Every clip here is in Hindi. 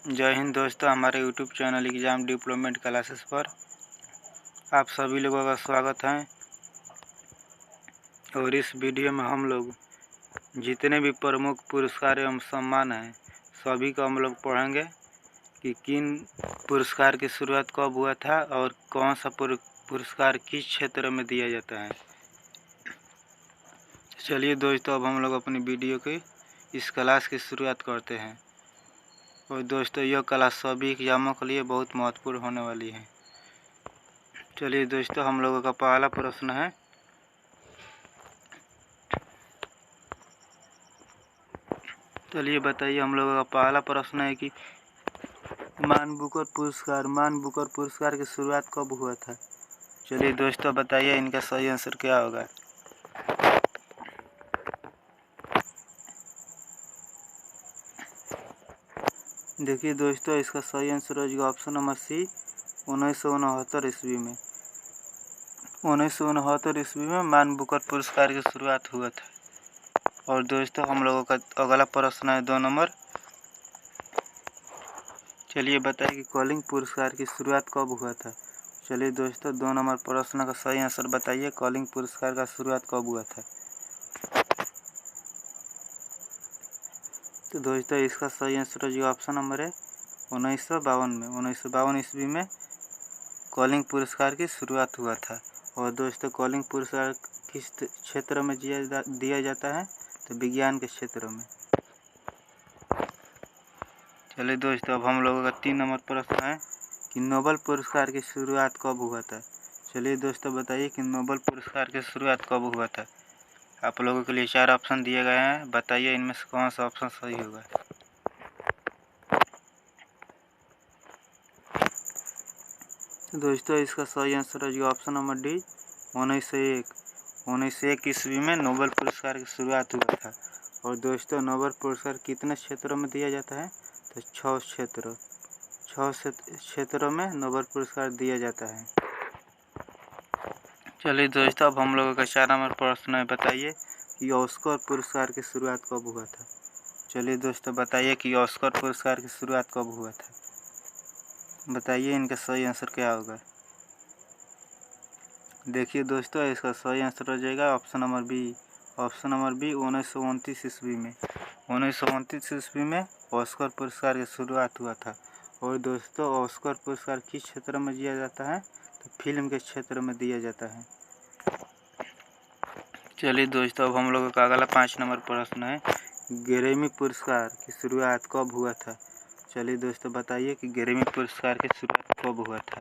जय हिंद दोस्तों, हमारे यूट्यूब चैनल एग्ज़ाम डिप्लोमेंट क्लासेस पर आप सभी लोगों का स्वागत है। और इस वीडियो में हम लोग जितने भी प्रमुख पुरस्कार एवं सम्मान हैं सभी को हम लोग पढ़ेंगे कि किन पुरस्कार की शुरुआत कब हुआ था और कौन सा पुरस्कार किस क्षेत्र में दिया जाता है। चलिए दोस्तों, अब हम लोग अपनी वीडियो की इस क्लास की शुरुआत करते हैं। और दोस्तों, यह क्लास सभी एग्जामों के लिए बहुत महत्वपूर्ण होने वाली है। चलिए दोस्तों, हम लोगों का पहला प्रश्न है, चलिए बताइए, हम लोगों का पहला प्रश्न है कि मान बुकर पुरस्कार की शुरुआत कब हुआ था। चलिए दोस्तों बताइए, इनका सही आंसर क्या होगा। देखिए दोस्तों, इसका सही आंसर हो जाएगा ऑप्शन नंबर सी, 1969 ईस्वी में। 1969 ईस्वी में मान बुकर पुरस्कार की शुरुआत हुआ था। और दोस्तों, हम लोगों का अगला प्रश्न है 2 नंबर। चलिए बताइए कि कॉलिंग पुरस्कार की शुरुआत कब हुआ था। चलिए दोस्तों, 2 नंबर प्रश्न का सही आंसर बताइए, कॉलिंग पुरस्कार का शुरुआत कब हुआ था। तो दोस्तों, इसका सही आंसर जो ऑप्शन नंबर है 1952 में। 1952 ईस्वी में कॉलिंग पुरस्कार की शुरुआत हुआ था। और दोस्तों, कॉलिंग पुरस्कार किस क्षेत्र में दिया जाता है, तो विज्ञान के क्षेत्र में। चलिए दोस्तों, अब हम लोगों का 3 नंबर प्रश्न है कि नोबेल पुरस्कार की शुरुआत कब हुआ था। चलिए दोस्तों बताइए कि नोबेल पुरस्कार की शुरुआत कब हुआ था। आप लोगों के लिए 4 ऑप्शन दिए गए हैं, बताइए इनमें से कौन सा ऑप्शन सही होगा। तो दोस्तों, इसका सही आंसर है जो ऑप्शन नंबर डी, 1901 ईस्वी में नोबेल पुरस्कार की शुरुआत हुआ था। और दोस्तों, नोबेल पुरस्कार कितने क्षेत्रों में दिया जाता है, तो 6 क्षेत्रों में नोबेल पुरस्कार दिया जाता है। चलिए दोस्तों, अब हम लोगों का 4 नंबर प्रश्न है, बताइए कि ऑस्कर पुरस्कार की शुरुआत कब हुआ था। चलिए दोस्तों बताइए कि ऑस्कर पुरस्कार की शुरुआत कब हुआ था। बताइए इनका सही आंसर क्या होगा। देखिए दोस्तों, इसका सही आंसर हो जाएगा option number B. Option number B, 1929 ईस्वी में। 1929 ईस्वी में ऑस्कर पुरस्कार की शुरुआत हुआ था। और दोस्तों, ऑस्कर पुरस्कार किस क्षेत्र में दिया जाता है, तो फिल्म के क्षेत्र में दिया जाता है। चलिए दोस्तों, अब हम लोगों का अगला 5 नंबर प्रश्न है, ग्रैमी पुरस्कार की शुरुआत कब हुआ था। चलिए दोस्तों बताइए कि ग्रैमी पुरस्कार की शुरुआत कब हुआ था।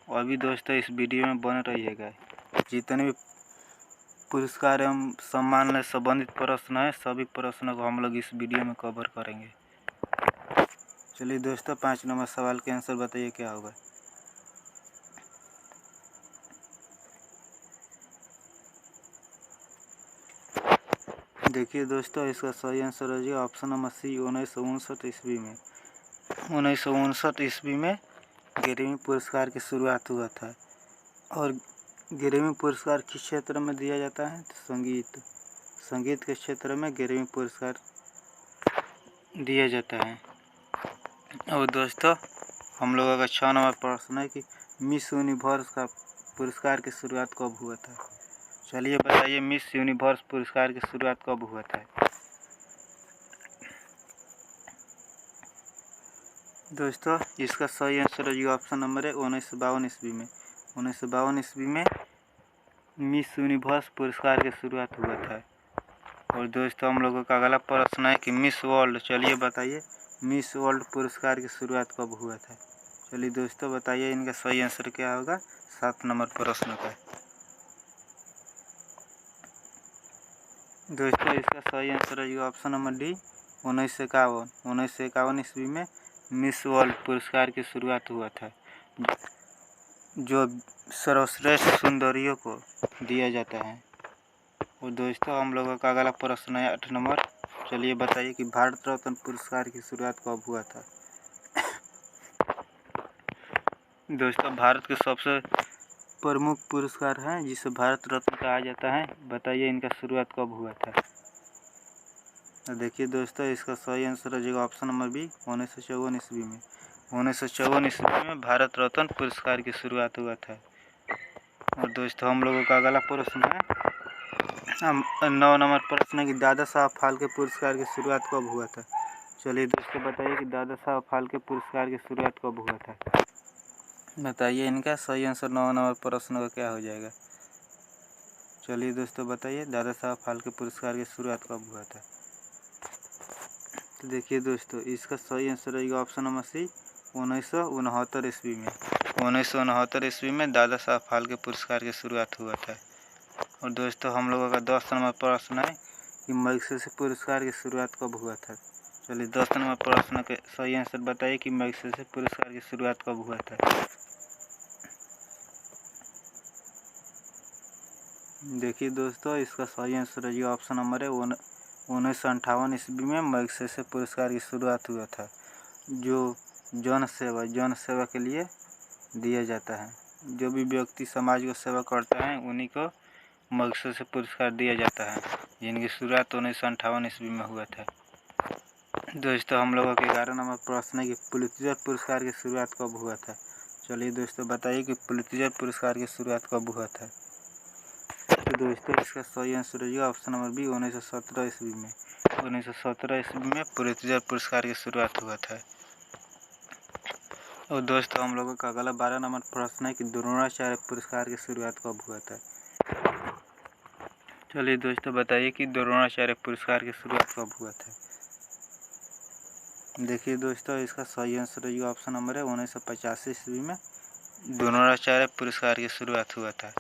और भी दोस्तों, इस वीडियो में बने रहिएगा। जितने भी पुरस्कार एवं सम्मान से संबंधित प्रश्न है सभी प्रश्नों को हम लोग इस वीडियो में कवर करेंगे। चलिए दोस्तों, 5 नंबर सवाल के आंसर बताइए क्या होगा। देखिए दोस्तों, इसका सही आंसर है जी ऑप्शन नंबर सी, 1959 ईस्वी में। 1959 ईस्वी में ग्रैमी पुरस्कार की शुरुआत हुआ था। और ग्रैमी पुरस्कार किस क्षेत्र में दिया जाता है, तो संगीत के क्षेत्र में ग्रैमी पुरस्कार दिया जाता है। और दोस्तों, हम लोगों का 6 नंबर प्रश्न है कि मिस यूनिवर्स का पुरस्कार की शुरुआत कब हुआ था। चलिए बताइए, मिस यूनिवर्स पुरस्कार की शुरुआत कब हुआ था। दोस्तों, इसका सही आंसर है ऑप्शन नंबर है 1952 ईस्वी में। 1952 ईस्वी में मिस यूनिवर्स पुरस्कार की शुरुआत हुआ था। और दोस्तों, हम लोगों का अगला प्रश्न है कि मिस वर्ल्ड, चलिए बताइए मिस वर्ल्ड पुरस्कार की शुरुआत कब हुआ था। चलिए दोस्तों बताइए इनका सही आंसर क्या होगा 7 नंबर प्रश्न का। दोस्तों, इसका सही आंसर है ऑप्शन नंबर डी, 1951 ईस्वी में मिस वर्ल्ड पुरस्कार की शुरुआत हुआ था, जो सर्वश्रेष्ठ सुंदरियों को दिया जाता है। और दोस्तों, हम लोगों का अगला प्रश्न है 8 नंबर। चलिए बताइए कि भारत रत्न पुरस्कार की शुरुआत कब हुआ था। दोस्तों, भारत के सबसे प्रमुख पुरस्कार हैं जिसे भारत रत्न कहा जाता है, बताइए इनका शुरुआत कब हुआ था। तो देखिए दोस्तों, इसका सही आंसर हो जाएगा ऑप्शन नंबर बी, 1954 ईस्वी में। 1954 ईस्वी में भारत रत्न पुरस्कार की शुरुआत हुआ था। और दोस्तों हम लोगों का अगला प्रश्न है 9 नंबर प्रश्न है कि दादा साहब फाल्के पुरस्कार की शुरुआत कब हुआ था। चलिए दोस्तों बताइए कि दादा साहब फाल्के पुरस्कार की शुरुआत कब हुआ था। बताइए इनका सही आंसर 9 नंबर प्रश्न का क्या हो जाएगा। चलिए दोस्तों बताइए दादा साहब फाल्के पुरस्कार की शुरुआत कब हुआ था। तो देखिए दोस्तों, इसका सही आंसर रहेगा ऑप्शन नंबर सी, 1969 ईस्वी में। 1969 ईस्वी में दादा साहब फाल्के पुरस्कार की शुरुआत हुआ था। और दोस्तों हम लोगों का 10 नंबर प्रश्न है कि मैग्सेसे पुरस्कार की शुरुआत कब हुआ था। चलिए 10 नंबर प्रश्न के सही आंसर बताइए कि मैग्सेसे पुरस्कार की शुरुआत कब हुआ था। देखिए दोस्तों, इसका सही आंसर है ऑप्शन नंबर है 1958 ईस्वी में मैग्सेसे पुरस्कार की शुरुआत हुआ था, जो जन सेवा के लिए दिया जाता है। जो भी व्यक्ति समाज को सेवा करता है उन्हीं को मैग्सेसे पुरस्कार दिया जाता है, जिनकी शुरुआत 1958 ईस्वी में हुआ था। दोस्तों हम लोगों के 11 नंबर प्रश्न है कि पुलित्जर पुरस्कार की शुरुआत कब हुआ था। चलिए दोस्तों बताइए कि पुलित्जर पुरस्कार की शुरुआत कब हुआ था। तो दोस्तों इसका सही आंसर है ऑप्शन नंबर बी, 1917 ईस्वी में। 1917 ईस्वी में पुलित्जर पुरस्कार की शुरुआत हुआ था। और दोस्तों हम लोगों का अगला 12 नंबर प्रश्न है कि द्रोणाचार्य पुरस्कार की शुरुआत कब हुआ था। चलिए दोस्तों बताइए कि द्रोणाचार्य पुरस्कार की शुरुआत कब हुआ था। देखिए दोस्तों, इसका सही आंसर है ऑप्शन नंबर है 1985 ईस्वी में द्रोणाचार्य पुरस्कार की शुरुआत हुआ था।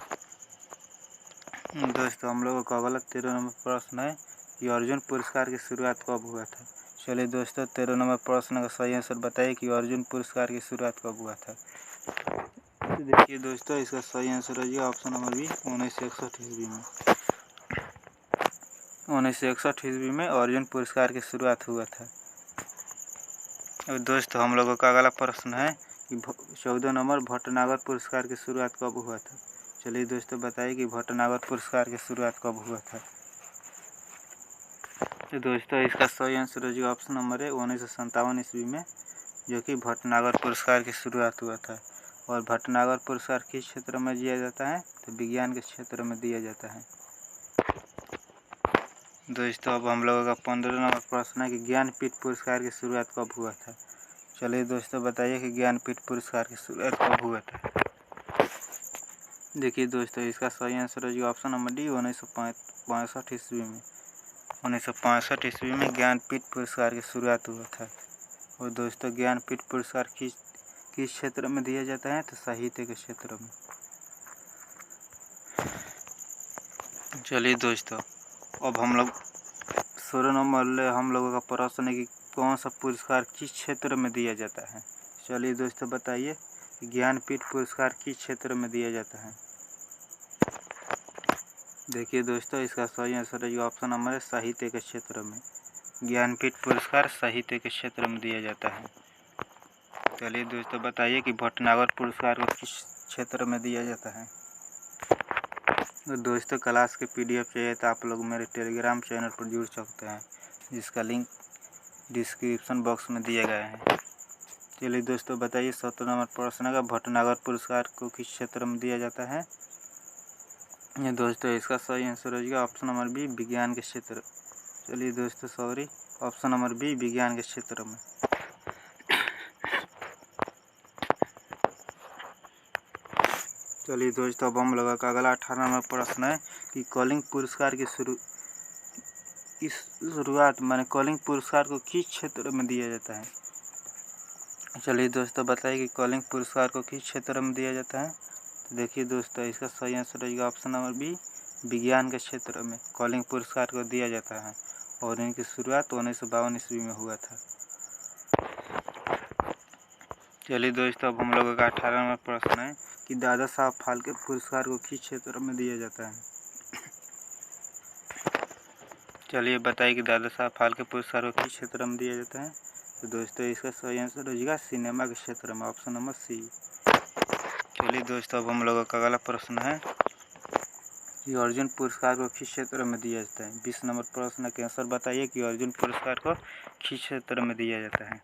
दोस्तों हम लोगों का अगला 13 नंबर प्रश्न है कि अर्जुन पुरस्कार की शुरुआत कब हुआ था। चलिए दोस्तों 13 नंबर प्रश्न का सही आंसर बताइए कि अर्जुन पुरस्कार की शुरुआत कब हुआ था। तो देखिए दोस्तों, इसका सही आंसर है ऑप्शन नंबर बी, 1961 ईस्वी में। 1961 ईस्वी में अर्जुन पुरस्कार की शुरुआत हुआ था। और दोस्तों हम लोगों का अगला प्रश्न है कि 14 नंबर भटनागर पुरस्कार की शुरुआत कब हुआ था। चलिए दोस्तों बताइए कि भटनागर पुरस्कार की शुरुआत कब हुआ था। तो दोस्तों इसका सही आंसर है ऑप्शन नंबर है 1957 ईस्वी में, जो कि भटनागर पुरस्कार की शुरुआत हुआ था। और भटनागर पुरस्कार किस क्षेत्र में दिया जाता है, तो विज्ञान के क्षेत्र में दिया जाता है। दोस्तों अब हम लोगों का 15 नंबर प्रश्न है कि ज्ञानपीठ पुरस्कार की शुरुआत कब हुआ था। चलिए दोस्तों बताइए कि ज्ञानपीठ पुरस्कार की शुरुआत कब हुआ था। देखिए दोस्तों, इसका सही आंसर है ऑप्शन नंबर डी, 1965 ईस्वी में। 1965 ईस्वी में ज्ञानपीठ पुरस्कार की शुरुआत हुआ था। और दोस्तों ज्ञानपीठ पुरस्कार किस क्षेत्र में दिया जाता है, तो साहित्य के क्षेत्र में। चलिए दोस्तों अब हम लोग 16 नंबर हम लोगों का प्रश्न है कि कौन सा पुरस्कार किस क्षेत्र में दिया जाता है। चलिए दोस्तों बताइए कि ज्ञानपीठ पुरस्कार किस क्षेत्र में दिया जाता है। देखिए दोस्तों, इसका सही आंसर है ऑप्शन नंबर है साहित्य के क्षेत्र में। ज्ञानपीठ पुरस्कार साहित्य के क्षेत्र में दिया जाता है। चलिए दोस्तों बताइए कि भटनागर पुरस्कार को किस क्षेत्र में दिया जाता है। तो दोस्तों क्लास के PDF चाहिए तो आप लोग मेरे टेलीग्राम चैनल पर जुड़ सकते हैं, जिसका लिंक डिस्क्रिप्शन बॉक्स में दिए गए हैं। चलिए दोस्तों बताइए 17 नंबर प्रश्न का भटनागर पुरस्कार को किस क्षेत्र में दिया जाता है। ये दोस्तों इसका सही आंसर हो जाएगा ऑप्शन नंबर बी, विज्ञान के क्षेत्र। चलिए दोस्तों ऑप्शन नंबर बी, विज्ञान के क्षेत्र में। चलिए दोस्तों अब हम लोगों का अगला 18 नंबर प्रश्न है कि कलिंग पुरस्कार की शुरुआत माने कलिंग पुरस्कार को किस क्षेत्र में दिया जाता है। चलिए दोस्तों बताइए कि कलिंग पुरस्कार को किस क्षेत्र में दिया जाता है। तो देखिए दोस्तों इसका सही आंसर रहेगा ऑप्शन नंबर बी, विज्ञान के क्षेत्र में कलिंग पुरस्कार को दिया जाता है। और इनकी शुरुआत 1952 ईस्वी में हुआ था। चलिए दोस्तों अब हम लोगों का 18 नंबर प्रश्न है कि दादा साहब फाल्के पुरस्कार को किस क्षेत्र में दिया जाता है। चलिए बताइए कि दादा साहब फाल्के पुरस्कार को किस क्षेत्र में दिया जाता है। तो दोस्तों इसका सही आंसर हो जाएगा सिनेमा के क्षेत्र में, ऑप्शन नंबर सी। चलिए दोस्तों अब हम लोगों का अगला प्रश्न है कि अर्जुन पुरस्कार को किस क्षेत्र में दिया जाता है। 20 नंबर प्रश्न के आंसर बताइए कि अर्जुन पुरस्कार को किस क्षेत्र में दिया जाता है।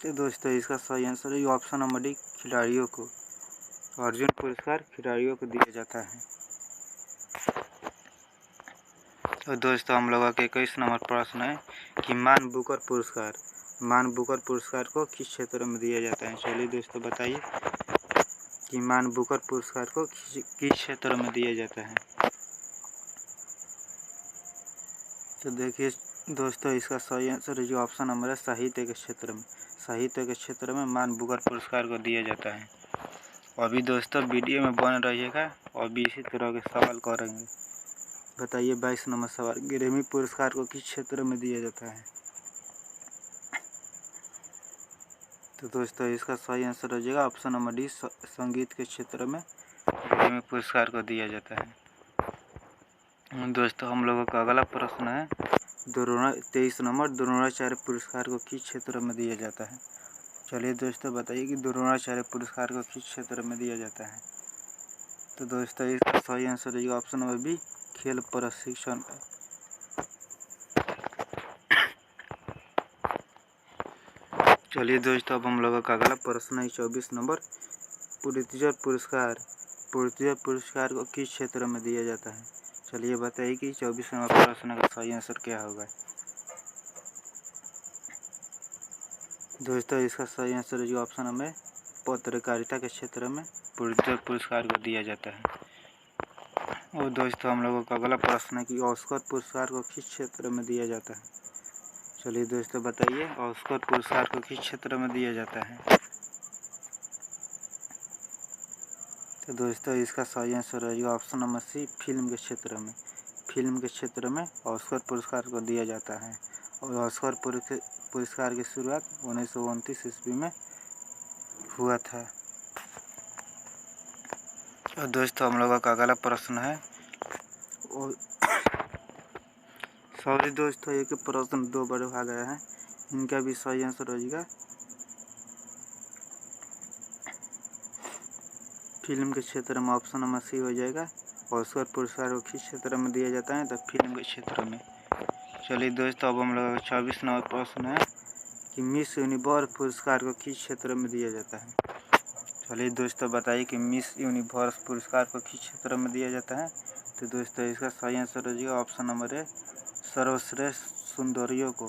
तो दोस्तों इसका सही आंसर है ऑप्शन नंबर डी, खिलाड़ियों को। अर्जुन पुरस्कार खिलाड़ियों को दिया जाता है। तो दोस्तों हम लोगों का 21 नंबर प्रश्न है कि मान बुकर पुरस्कार को किस क्षेत्र में दिया जाता है। चलिए दोस्तों बताइए कि मान बुकर पुरस्कार को किस क्षेत्र में दिया जाता है। तो देखिए दोस्तों इसका सही आंसर है जो ऑप्शन नंबर है साहित्य के क्षेत्र में। साहित्य के क्षेत्र में मान बुकर पुरस्कार को दिया जाता है। और भी दोस्तों वीडियो में बन रहिएगा और भी इसी तरह के सवाल करेंगे। बताइए 22 नंबर सवाल, ग्रैमी पुरस्कार को किस क्षेत्र में दिया जाता है। तो दोस्तों इसका सही आंसर हो जाएगा ऑप्शन नंबर डी, संगीत के क्षेत्र में ग्रैमी पुरस्कार को दिया जाता है। दोस्तों हम लोगों का अगला प्रश्न है 23 नंबर, द्रोणाचार्य पुरस्कार को किस क्षेत्र में दिया जाता है। चलिए दोस्तों बताइए कि द्रोणाचार्य पुरस्कार को किस क्षेत्र में दिया जाता है। तो दोस्तों इसका सही आंसर है ऑप्शन नंबर बी, खेल प्रशिक्षण। चलिए दोस्तों अब हम लोगों का अगला प्रश्न है 24 नंबर, पुलित्जर पुरस्कार को किस क्षेत्र में दिया जाता है। चलिए बताइए कि 24 नंबर प्रश्न का सही आंसर क्या होगा। दोस्तों इसका सही आंसर है जो ऑप्शन हमें पत्रकारिता के क्षेत्र में पुलित्जर पुरस्कार को दिया जाता है। और दोस्तों हम लोगों का अगला प्रश्न है कि ऑस्कर पुरस्कार को किस क्षेत्र में दिया जाता है। चलिए दोस्तों बताइए ऑस्कर पुरस्कार को किस क्षेत्र में दिया जाता है। तो दोस्तों इसका सही आंसर है जो ऑप्शन नंबर सी, फिल्म के क्षेत्र में। फिल्म के क्षेत्र में ऑस्कर पुरस्कार को दिया जाता है। और ऑस्कर पुरस्कार की शुरुआत 1929 ईस्वी में हुआ था। और दोस्तों हम लोगों का अगला प्रश्न है सॉरी दोस्तों एक प्रश्न 2 बार आ गया है, इनका भी सही आंसर हो जाएगा फिल्म के क्षेत्र में। ऑप्शन नंबर सी हो जाएगा। ऑस्कर पुरस्कार को किस क्षेत्र में दिया जाता है, तो फिल्म के क्षेत्र में। चलिए दोस्तों अब हम लोग 24 नंबर प्रश्न है कि मिस यूनिवर्स पुरस्कार को किस क्षेत्र में दिया जाता है। चलिए दोस्तों बताइए कि मिस यूनिवर्स पुरस्कार को किस क्षेत्र में दिया जाता है। तो दोस्तों इसका सही आंसर हो जाएगा ऑप्शन नंबर है, सर्वश्रेष्ठ सुंदरियों को।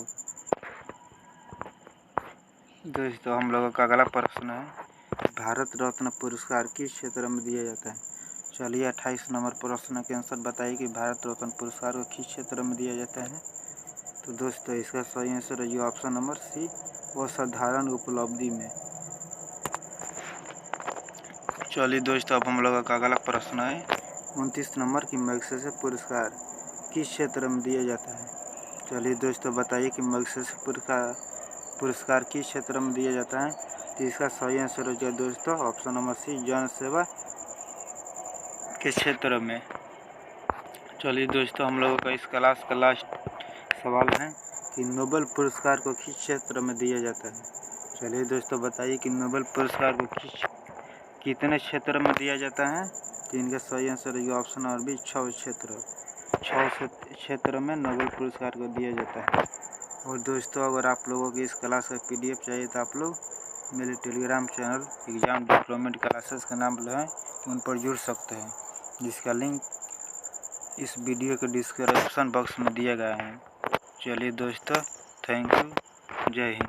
दोस्तों हम लोगों का अगला प्रश्न है भारत रत्न पुरस्कार किस क्षेत्र में दिया जाता है। चलिए 28 नंबर प्रश्न के आंसर बताइए कि भारत रत्न पुरस्कार को किस क्षेत्र में दिया जाता है। तो दोस्तों इसका सही आंसर है जो ऑप्शन नंबर सी, असाधारण उपलब्धि में। चलिए दोस्तों अब हम लोगों का अगला प्रश्न है 29 नंबर की मैग्सेसे पुरस्कार किस क्षेत्र में दिया जाता है। चलिए दोस्तों बताइए कि मैग्सेसे पुरस्कार किस क्षेत्र में दिया जाता है। तो इसका सही आंसर हो जाए दोस्तों ऑप्शन नंबर सी, जन सेवा के क्षेत्र में। चलिए दोस्तों हम लोगों का इस क्लास का लास्ट सवाल है कि नोबेल पुरस्कार को किस क्षेत्र में दिया जाता है। चलिए दोस्तों बताइए कि नोबेल पुरस्कार को कितने क्षेत्र में दिया जाता है। तो इनका सही आंसर है ऑप्शन नंबर बी, 6 क्षेत्र में नोबेल पुरस्कार को दिया जाता है। और दोस्तों अगर आप लोगों की इस क्लास का PDF चाहिए तो आप लोग मेरे Telegram channel exam diplomat classes का नाम लें, उन पर जुड़ सकते हैं, जिसका लिंक इस वीडियो के डिस्क्रिप्शन बॉक्स में दिया गया है। चलिए दोस्तों थैंक यू, जय हिंद।